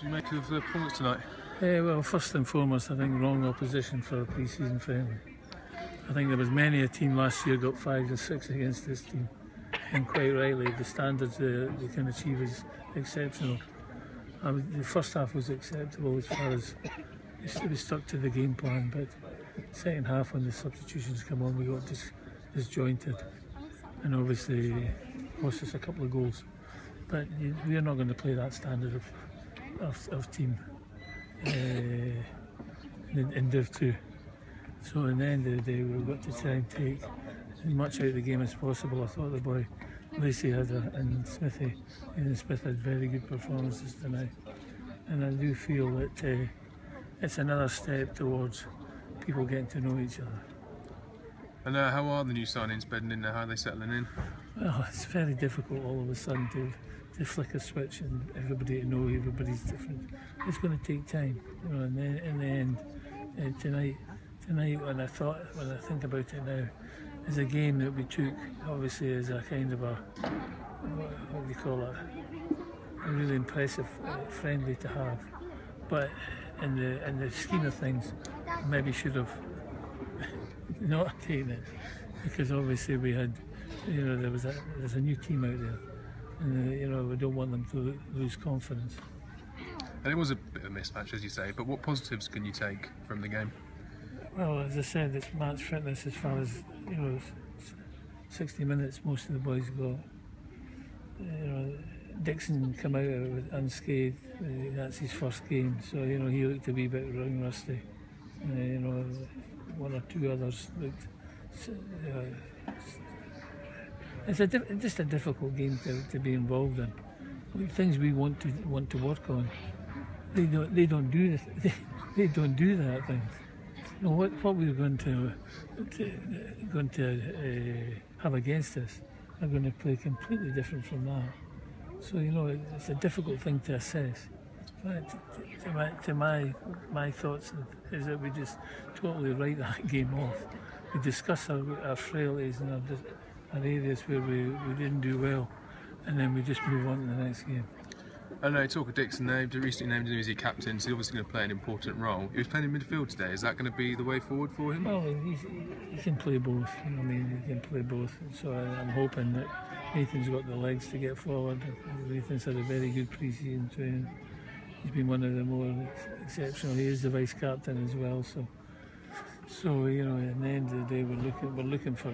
do you make of the performance tonight? Well, first and foremost, I think wrong opposition for a pre-season friendly. I think there was many a team last year got 5 or 6 against this team, and quite rightly, the standards they can achieve is exceptional. The first half was acceptable as far as we stuck to the game plan, but second half when the substitutions come on, we got disjointed, and obviously lost us a couple of goals. But we are not going to play that standard of team in Div 2. So at the end of the day, we've got to try and take as much out of the game as possible. I thought the boy Lacey and Smith had very good performances tonight, and I do feel that it's another step towards people getting to know each other. And how are the new signings bedding in there? How are they settling in? Well, it's very difficult all of a sudden to flick a switch and everybody to know everybody's different. It's going to take time, you know. And then in the end, tonight, when I think about it now, is a game that we took obviously as a kind of what do you call it, a really impressive friendly to have, but in the scheme of things, maybe should have not taken it, because obviously we had, you know, there's a new team out there, and you know, we don't want them to lose confidence. And it was a bit of a mismatch, as you say, but what positives can you take from the game? Well, as I said, it's match fitness as far as, you know, 60 minutes most of the boys got. You know, Dixon come out of it unscathed. That's his first game, so you know he looked a wee bit rusty. You know, one or two others looked. It's just a difficult game to be involved in. Things we want to work on, they don't do this. They don't do that things. You know, what we're going to have against us are going to play completely different from that. So you know, it's a difficult thing to assess. But to my thoughts is that we just totally write that game off. We discuss our frailties and our areas where we didn't do well, and then we just move on to the next game. I know, talk of Dixon, they recently named him as your captain, so he's obviously going to play an important role. He was playing in midfield today. Is that going to be the way forward for him? Well, he can play both. You know what I mean? He can play both. So I'm hoping that Nathan's got the legs to get forward. Nathan's had a very good pre-season training. He's been one of the more exceptional. He is the vice captain as well. So you know, at the end of the day, we're looking for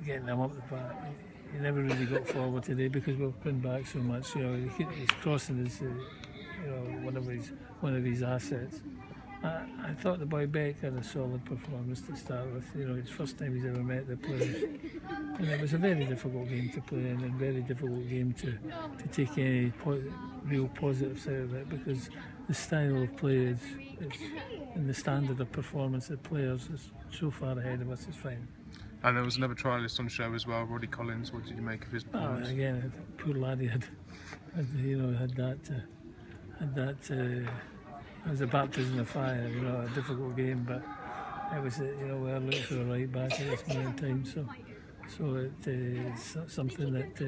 getting them up the back. He never really got forward today because we were putting back so much. You know, he's crossing his, you know, one of his assets. I thought the boy Beck had a solid performance to start with. You know, it's the first time he's ever met the players, and it was a very difficult game to play in, and a very difficult game to take any real positives out of it, because the style of play and the standard of performance of players is so far ahead of us. It's fine. And there was another trialist on show as well, Roddy Collins. What did you make of his performance? Again, poor laddie had that. It was a baptism of fire. You know, a difficult game, but it was. You know, we are looking for a right back at this moment in time. So it's something that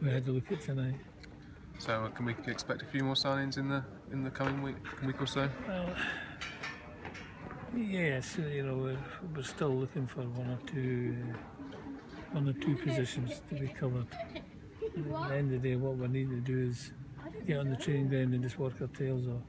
we had to look at tonight. So can we expect a few more signings in the coming week or so? Well, yes, you know, we're still looking for one or two positions to be covered. At the end of the day, what we need to do is get on the training ground and just work our tails off.